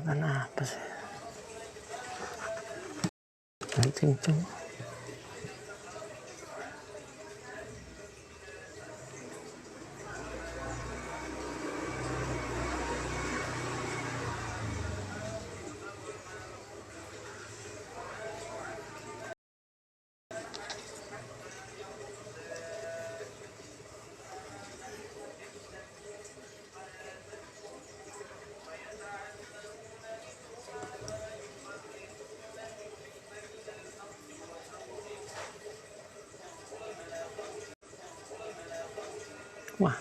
Kegiatan apa sih? Kencing. Wah,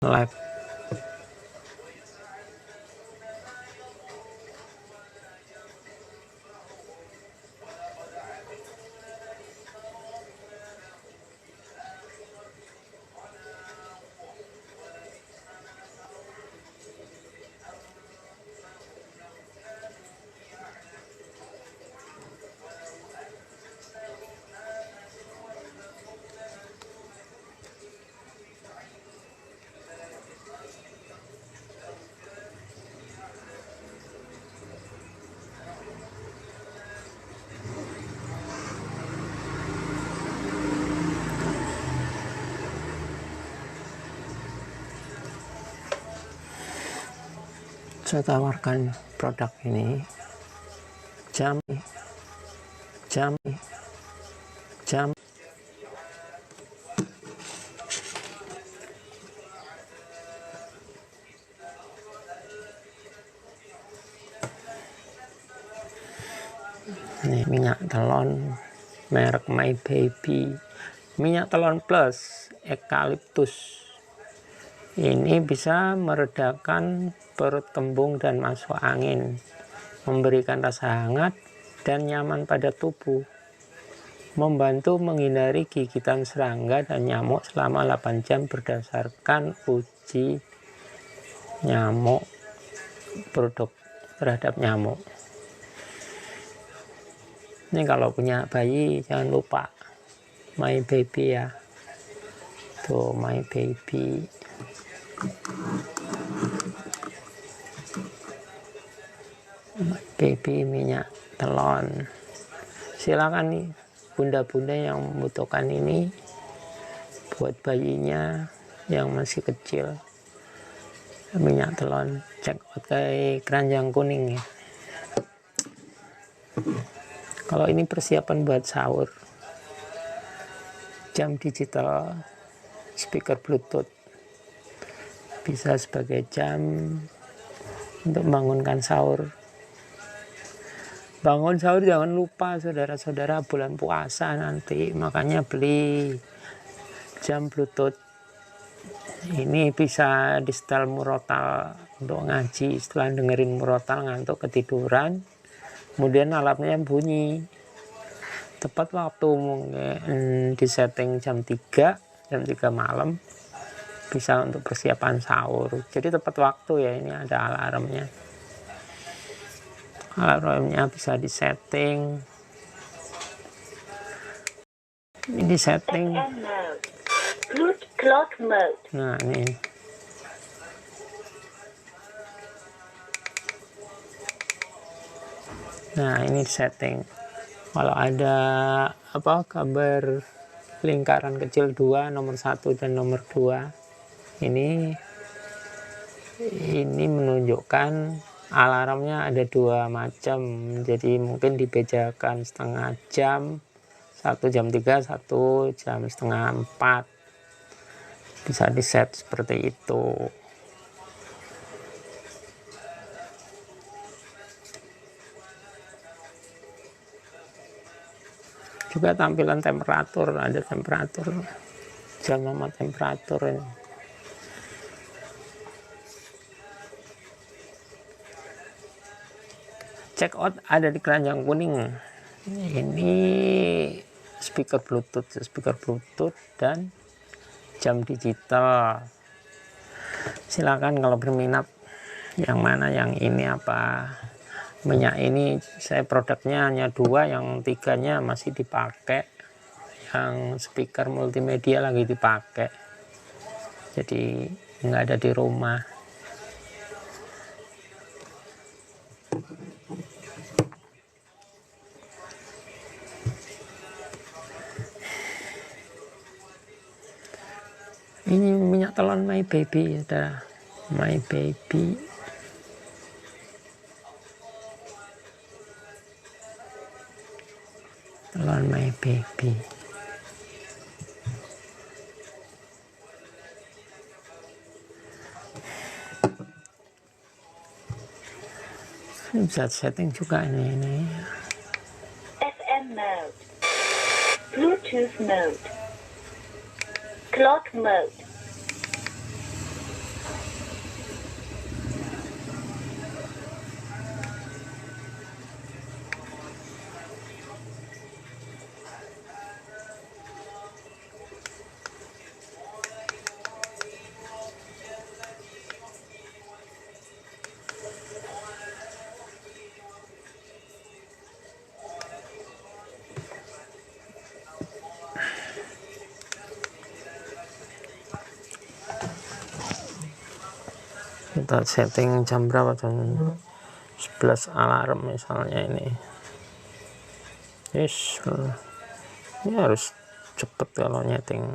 live. Saya tawarkan produk ini, jam ini minyak telon merek My Baby, minyak telon plus eukaliptus. Ini bisa meredakan perut kembung dan masuk angin, memberikan rasa hangat dan nyaman pada tubuh, membantu menghindari gigitan serangga dan nyamuk selama 8 jam berdasarkan uji nyamuk, produk terhadap nyamuk. Ini kalau punya bayi jangan lupa My Baby ya, tuh My Baby. Baby minyak telon. Silakan nih bunda-bunda yang membutuhkan ini buat bayinya yang masih kecil. Minyak telon, cek out kayak keranjang kuning ya. Kalau ini persiapan buat sahur, jam digital, speaker bluetooth, bisa sebagai jam untuk membangunkan sahur. Bangun sahur jangan lupa saudara-saudara, bulan puasa nanti, makanya beli jam bluetooth. Ini bisa di setel murotal untuk ngaji, setelah dengerin murotal ngantuk ketiduran, kemudian alatnya bunyi tepat waktu, mungkin di setting jam 3 malam, bisa untuk persiapan sahur. Jadi tepat waktu ya, ini ada alarmnya. Alarmnya bisa disetting. Ini disetting. Nah ini. Nah ini setting. Kalau ada apa kabar lingkaran kecil 2, nomor 1 dan nomor 2, ini menunjukkan alarmnya ada 2 macam. Jadi mungkin dibedakan setengah jam, 1 jam 3, 1 jam setengah 4. Bisa di set seperti itu. Juga tampilan temperatur, ada temperatur, jam sama temperatur ini. Check out ada di keranjang kuning. Ini speaker bluetooth dan jam digital. Silakan kalau berminat yang mana, yang ini apa. Minyak ini saya produknya hanya 2, yang 3-nya masih dipakai, yang speaker multimedia lagi dipakai. Jadi nggak ada di rumah. Ini minyak telon My Baby, ada My Baby. Telon My Baby. Ini bisa setting juga ini. FM mode, Bluetooth mode, clock mode. Kita setting jam berapa, jam 11 alarm misalnya ini. Yes, ini harus cepet kalau nyeting.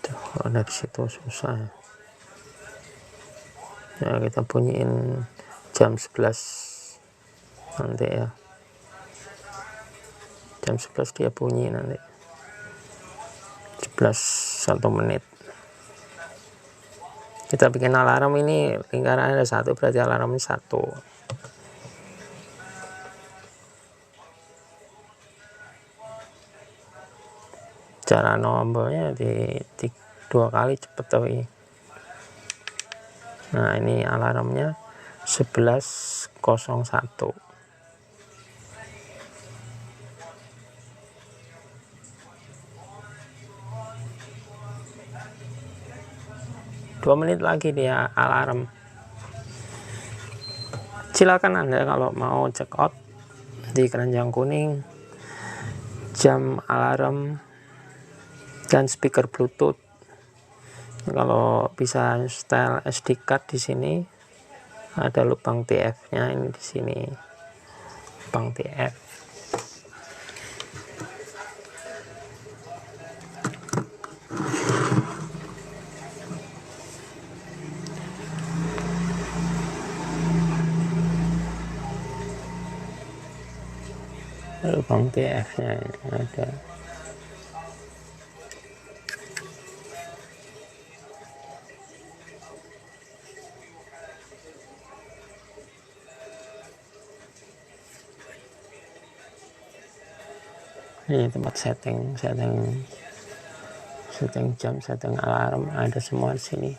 Kalau dari situ susah ya. Ya kita bunyiin jam 11 nanti ya, jam 11 dia bunyi nanti 11 1 menit. Kita bikin alarm ini lingkaran ada 1, berarti alarmnya 1. Cara nomornya di 2 kali cepet tapi. Nah ini alarmnya 11.01. 2 menit lagi dia alarm. Silakan Anda kalau mau check out di keranjang kuning, jam alarm dan speaker Bluetooth. Kalau bisa install SD card di sini, ada lubang TF-nya ini di sini, lubang TF. Lubang TF-nya ada. Ini tempat setting jam, setting alarm, ada semua di sini.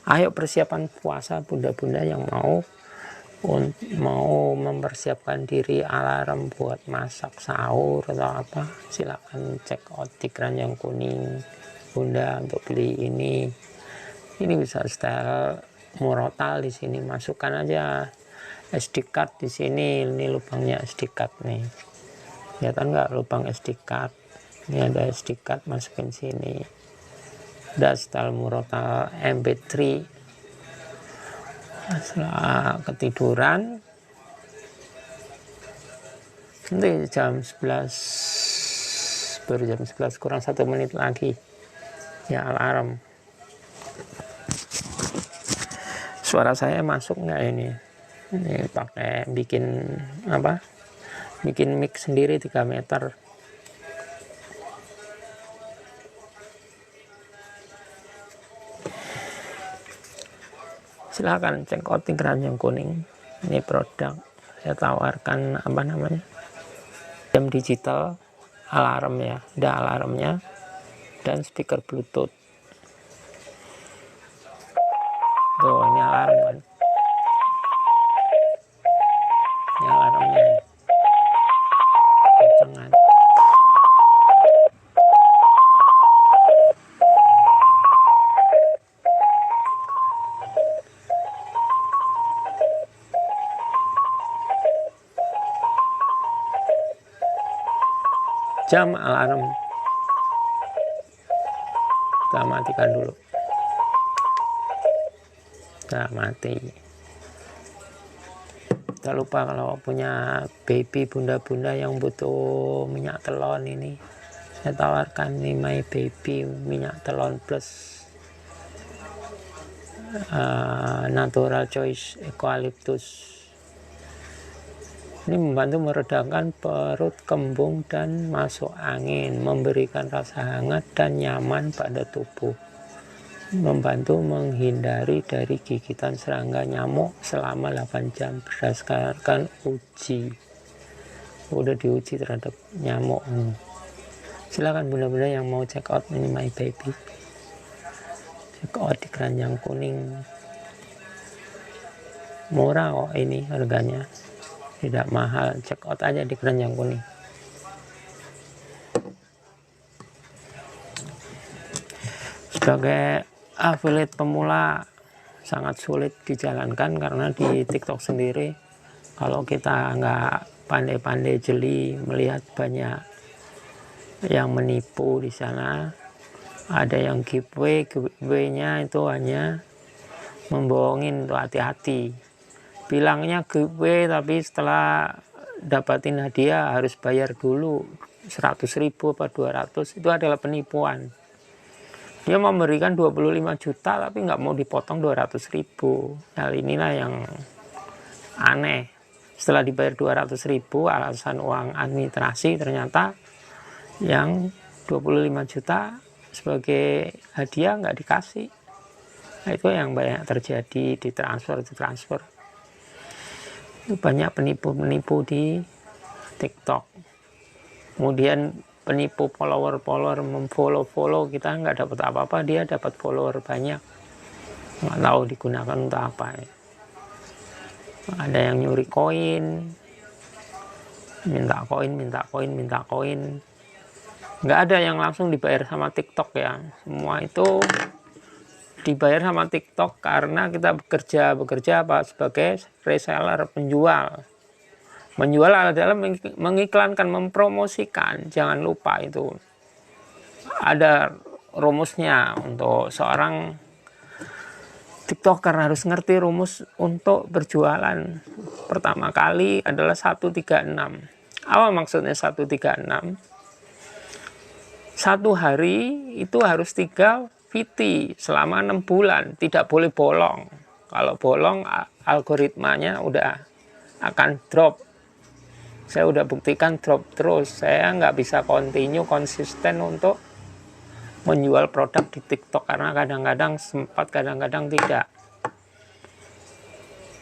Ayo persiapan puasa bunda-bunda yang mau mempersiapkan diri alarm buat masak sahur atau apa, silakan check out di keranjang kuning bunda untuk beli ini. Ini bisa style murotal di sini, masukkan aja SD card di sini. Ini lubangnya SD card nih, kelihatan nggak lubang SD card? Ini ada SD card, masukin sini. Ada style murotal MP3. Setelah ketiduran nanti jam 11, baru jam 11 kurang 1 menit lagi ya alarm. Suara saya masuk nggak ini? Ini pakai bikin mic sendiri 3 meter. Silahkan cek out di keranjang kuning. Ini produk saya tawarkan jam digital, alarm ya, ada alarmnya dan speaker Bluetooth. Tuh ini alarm kan, ini alarmnya, jangan. Jam alarm kita matikan dulu. Udah mati. Jangan lupa kalau punya baby, bunda-bunda yang butuh minyak telon ini, saya tawarkan nih My Baby minyak telon plus natural choice eucalyptus. Ini membantu meredakan perut kembung dan masuk angin, memberikan rasa hangat dan nyaman pada tubuh, membantu menghindari dari gigitan serangga nyamuk selama 8 jam berdasarkan uji. Udah diuji terhadap nyamuk. Silakan bunda-bunda yang mau check out ini My Baby, check out di Keranjang Kuning. Murah kok ini harganya, tidak mahal. Check out aja di Keranjang Kuning. Sebagai affiliate pemula sangat sulit dijalankan karena di TikTok sendiri kalau kita nggak pandai-pandai jeli, melihat banyak yang menipu di sana. Ada yang giveaway-nya itu hanya membohongin, tuh hati-hati. Bilangnya giveaway tapi setelah dapatin hadiah harus bayar dulu 100.000 atau 200. Itu adalah penipuan. Dia memberikan 25 juta tapi nggak mau dipotong 200.000. Hal inilah yang aneh. Setelah dibayar 200.000 alasan uang administrasi, ternyata yang 25 juta sebagai hadiah nggak dikasih. Nah, itu yang banyak terjadi, ditransfer. Banyak penipu-penipu di TikTok. Kemudian penipu follower memfollow kita, nggak dapat apa-apa, dia dapat follower banyak, nggak tahu digunakan untuk apa ya. Ada yang nyuri koin, minta koin, nggak ada yang langsung dibayar sama TikTok ya. Semua itu dibayar sama TikTok karena kita bekerja apa sebagai reseller, penjual. Menjual adalah mengiklankan, mempromosikan. Jangan lupa itu ada rumusnya untuk seorang TikToker, harus ngerti rumus untuk berjualan. Pertama kali adalah 136. Apa maksudnya 136? Satu hari itu harus 3 VT selama 6 bulan, tidak boleh bolong. Kalau bolong algoritmanya udah akan drop. Saya udah buktikan drop terus. Saya nggak bisa konsisten untuk menjual produk di TikTok karena kadang-kadang sempat, kadang-kadang tidak.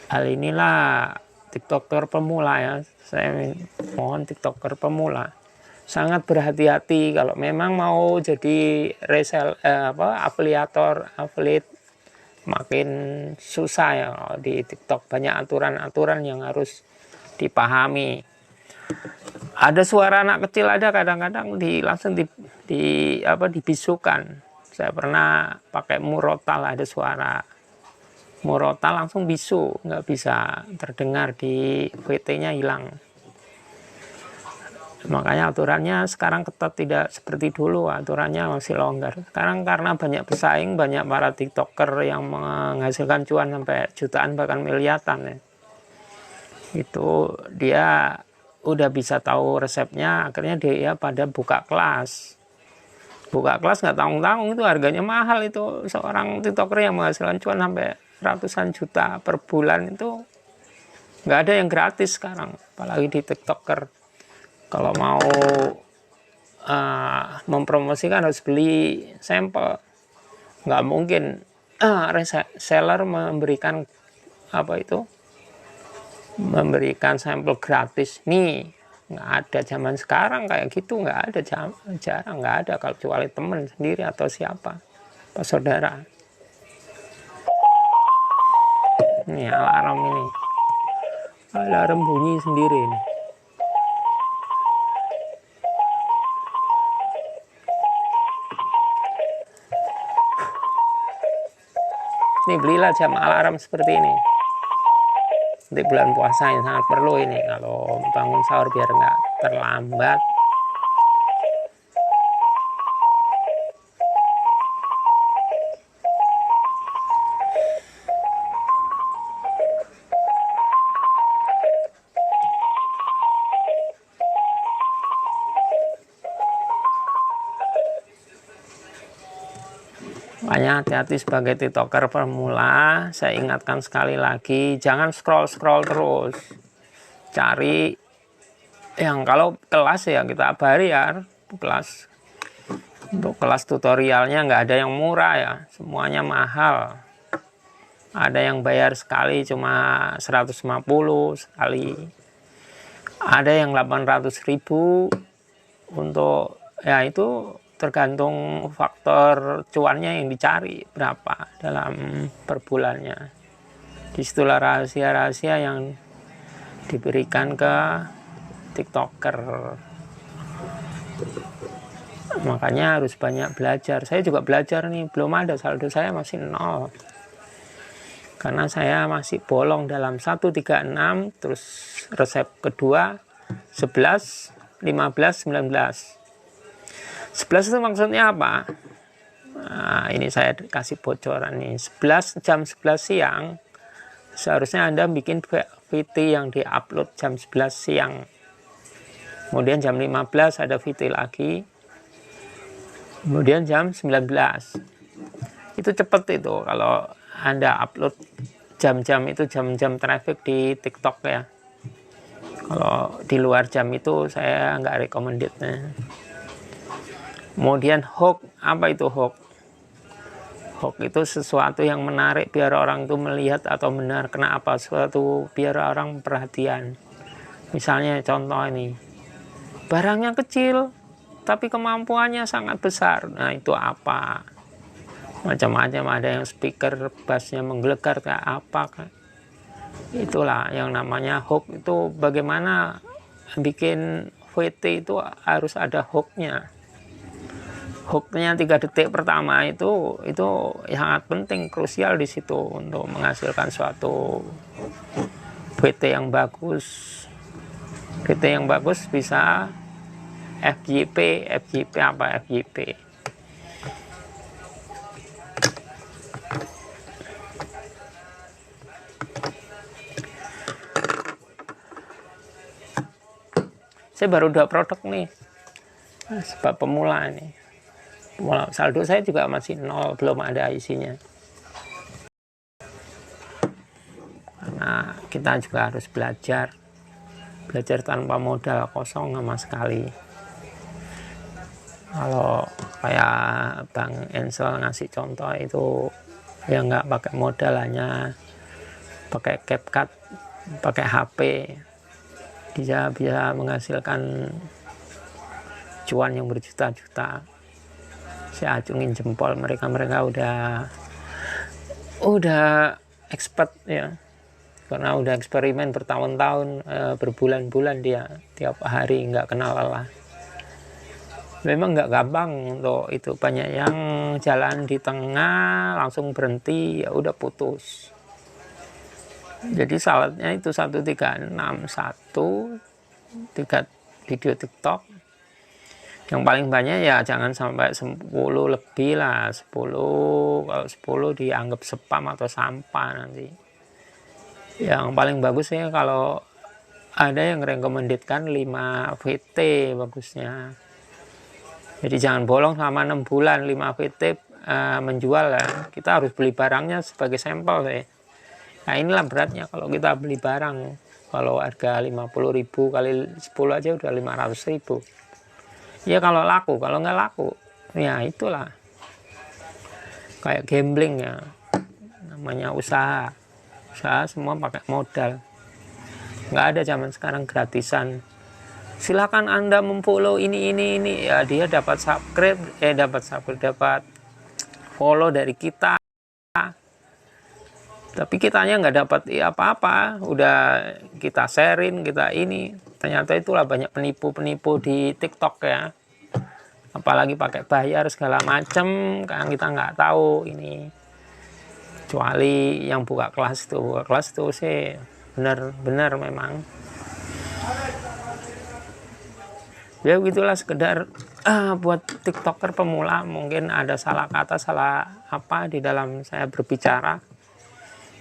Hal inilah TikToker pemula ya. Saya mohon TikToker pemula sangat berhati-hati kalau memang mau jadi affiliate makin susah ya di TikTok. Banyak aturan-aturan yang harus dipahami. Ada suara anak kecil, ada kadang-kadang langsung dibisukan. Saya pernah pakai murotal, ada suara murotal langsung bisu, nggak bisa terdengar, di VT-nya hilang. Makanya aturannya sekarang ketat, tidak seperti dulu, aturannya masih longgar. Sekarang karena banyak pesaing, banyak para TikToker yang menghasilkan cuan sampai jutaan bahkan miliaran ya. Itu dia udah bisa tahu resepnya, akhirnya dia pada buka kelas nggak tanggung-tanggung. Itu harganya mahal. Itu seorang TikToker yang menghasilkan cuan sampai ratusan juta per bulan, itu nggak ada yang gratis sekarang, apalagi di TikToker. Kalau mau mempromosikan harus beli sampel. Nggak mungkin reseller memberikan memberikan sampel gratis nih, nggak ada. Zaman sekarang kayak gitu nggak ada, jarang, nggak ada, kalau kecuali teman sendiri atau siapa, atau saudara. Ini alarm, ini alarm bunyi sendiri ini. Ini belilah jam alarm seperti ini. Untuk bulan puasa yang sangat perlu ini, kalau bangun sahur biar nggak terlambat. Makanya hati-hati sebagai tiktoker pemula. Saya ingatkan sekali lagi, jangan scroll-scroll terus. Cari yang kalau kelas ya kita bayar kelas. Untuk kelas tutorialnya nggak ada yang murah ya, semuanya mahal. Ada yang bayar sekali cuma 150 sekali. Ada yang 800.000 untuk ya itu tergantung faktor cuannya yang dicari berapa dalam per bulannya. Disitulah rahasia-rahasia yang diberikan ke tiktoker. Makanya harus banyak belajar. Saya juga belajar nih, belum ada, saldo saya masih 0. Karena saya masih bolong dalam 136, terus resep kedua 11, 15, 19. 11 itu maksudnya apa? Nah, ini saya kasih bocoran nih. Jam 11 siang seharusnya Anda bikin VT yang diupload jam 11 siang. Kemudian jam 15 ada VT lagi. Kemudian jam 19. Itu cepet itu kalau Anda upload jam-jam itu, jam-jam traffic di TikTok ya. Kalau di luar jam itu saya nggak recommended. Kemudian hook, apa itu hook? Hook itu sesuatu yang menarik biar orang itu melihat atau benar kena apa sesuatu biar orang perhatian. Misalnya contoh ini, barangnya kecil tapi kemampuannya sangat besar. Nah itu apa? Macam-macam, ada yang speaker bassnya menggelegar kayak apa. Itulah yang namanya hook. Itu bagaimana bikin VT itu harus ada hooknya. Hooknya 3 detik pertama itu sangat penting, krusial di situ untuk menghasilkan suatu VT yang bagus. VT yang bagus bisa FYP apa FYP. Saya baru 2 produk nih, sebab pemula nih. Saldo saya juga masih 0, belum ada isinya. Karena kita juga harus belajar tanpa modal kosong sama sekali. Kalau kayak Bang Ensel ngasih contoh itu ya nggak pakai modal, hanya pakai CapCut, pakai HP, bisa menghasilkan cuan yang berjuta-juta. Saya acungin jempol, mereka udah expert ya, karena udah eksperimen bertahun-tahun, berbulan-bulan dia tiap hari nggak kenal lelah. Memang nggak gampang untuk itu, banyak yang jalan di tengah langsung berhenti ya udah putus. Jadi salatnya itu 1361 3 video TikTok. Yang paling banyak ya jangan sampai 10 lebih lah, 10, kalau 10 dianggap spam atau sampah nanti. Yang paling bagus ya kalau ada yang rekomendasikan 5 VT bagusnya. Jadi jangan bolong selama 6 bulan 5 VT menjual ya. Kita harus beli barangnya sebagai sampel ya. Nah inilah beratnya kalau kita beli barang. Kalau harga 50.000 kali 10 aja udah 500.000. Ya kalau laku, kalau nggak laku ya itulah kayak gambling ya, namanya usaha semua pakai modal. Nggak ada zaman sekarang gratisan. Silakan Anda memfollow ini ya, dia dapat dapat follow dari kita, tapi kitanya nggak dapat apa-apa. Udah kita sharing, kita ini, ternyata itulah banyak penipu di TikTok ya, apalagi pakai bayar segala macam kan, kita nggak tahu ini. Kecuali yang buka kelas itu sih benar-benar memang ya gitulah, sekedar buat tiktoker pemula. Mungkin ada salah kata, salah apa di dalam saya berbicara.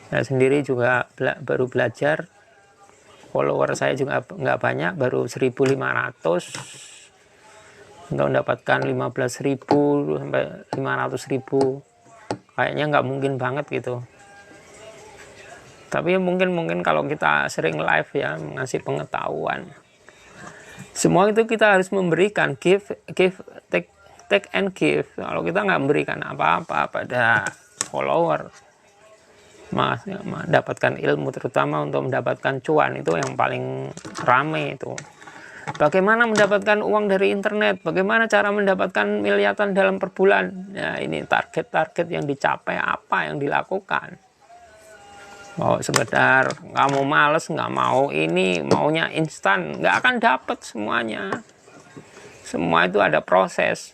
Saya sendiri juga baru belajar, follower saya juga nggak banyak, baru 1.500 untuk mendapatkan 15.000 sampai 500.000 kayaknya nggak mungkin banget gitu. Tapi mungkin kalau kita sering live ya, ngasih pengetahuan, semua itu kita harus memberikan, give take and give. Kalau kita nggak memberikan apa-apa pada follower, mendapatkan ilmu, terutama untuk mendapatkan cuan, itu yang paling rame itu. Bagaimana mendapatkan uang dari internet, bagaimana cara mendapatkan miliaran dalam per bulan. Ya, ini target-target yang dicapai, apa yang dilakukan. Oh, sekedar kamu males, nggak mau ini, maunya instan, nggak akan dapat semuanya. Semua itu ada proses.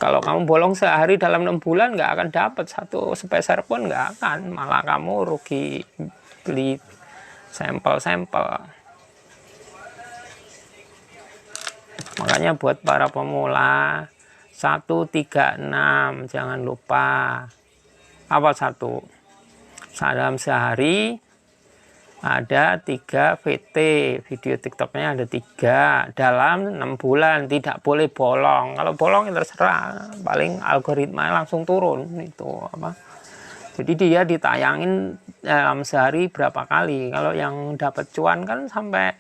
Kalau kamu bolong sehari dalam 6 bulan, nggak akan dapat satu sepeser pun, nggak akan. Malah kamu rugi beli sampel-sampel. Makanya buat para pemula, 136, jangan lupa. Apa satu? Dalam sehari ada 3 VT, video TikToknya ada 3 dalam 6 bulan, tidak boleh bolong. Kalau bolong ya terserah, paling algoritma langsung turun itu apa. Jadi dia ditayangin dalam sehari berapa kali. Kalau yang dapat cuan kan sampai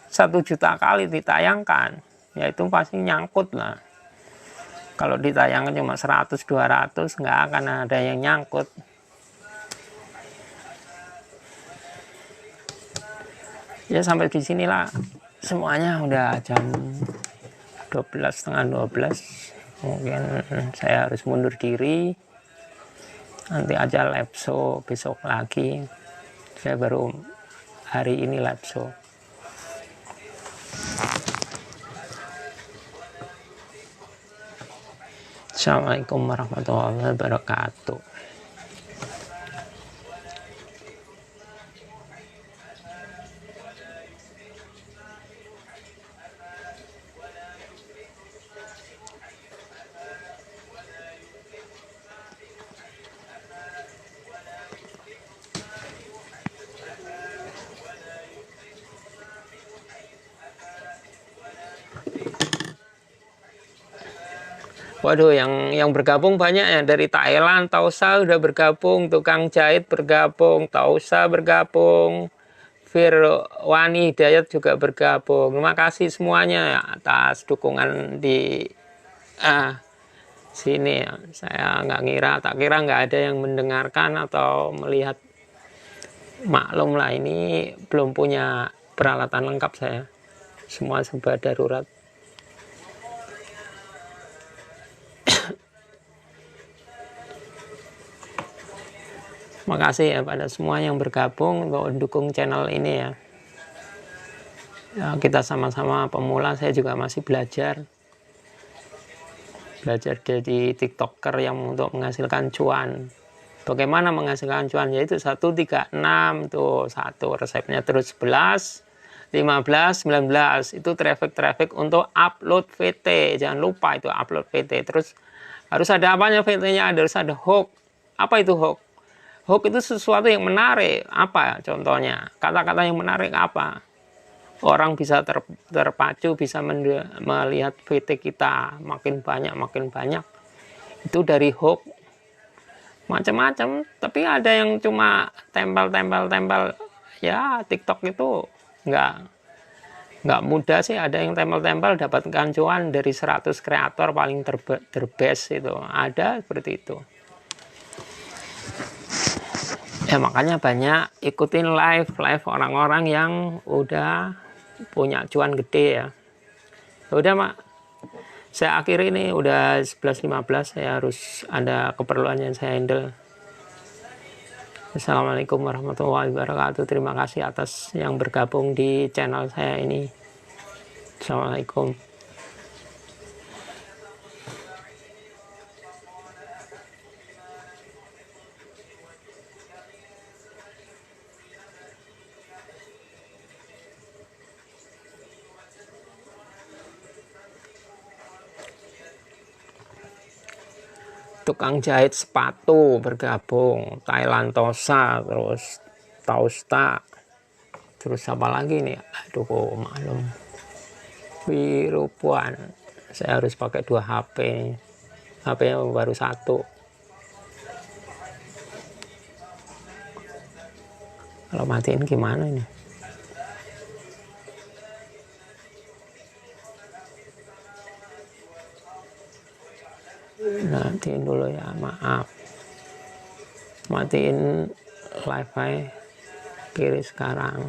1 juta kali ditayangkan, ya itu pasti nyangkut lah. Kalau ditayangkan cuma 100-200 nggak akan ada yang nyangkut. Ya sampai di sinilah semuanya, udah jam 12, setengah 12. Mungkin saya harus mundur diri. Nanti aja live show besok lagi. Saya baru hari ini live show. Assalamualaikum warahmatullahi wabarakatuh. Waduh, yang bergabung banyak ya, dari Thailand. Tausa udah bergabung, tukang jahit bergabung, Tausa bergabung, Firwani Hidayat juga bergabung. Terima kasih semuanya atas dukungan di sini. Saya tak kira nggak ada yang mendengarkan atau melihat. Maklum lah, ini belum punya peralatan lengkap saya, semua serba darurat. Makasih ya pada semua yang bergabung untuk mendukung channel ini ya. Ya, kita sama-sama pemula, saya juga masih belajar jadi TikToker yang untuk menghasilkan cuan. Bagaimana menghasilkan cuan? Yaitu 136 tuh, satu resepnya, terus 11, 15, 19 itu traffic untuk upload VT. Jangan lupa itu upload VT. Terus harus ada apanya VT-nya? Harus ada hook. Apa itu hook? Hook itu sesuatu yang menarik. Apa contohnya? Kata-kata yang menarik apa? Orang bisa terpacu, bisa melihat VT kita makin banyak. Itu dari hook. Macam-macam. Tapi ada yang cuma tempel. Ya, TikTok itu nggak mudah sih. Ada yang tempel dapatkan cuan dari 100 kreator paling terbest itu. Ada seperti itu. Ya makanya banyak ikutin live orang-orang yang udah punya cuan gede ya. Udah Mak, saya akhiri ini, udah 11.15, saya harus ada keperluan yang saya handle. Assalamualaikum warahmatullahi wabarakatuh. Terima kasih atas yang bergabung di channel saya ini. Assalamualaikum. Tukang jahit sepatu bergabung, Thailand Tosa, terus Tausta, terus apa lagi nih? Aduh, kok maklum. Kalau matiin gimana ini? Matiin dulu ya, maaf. Matiin wifi kiri sekarang.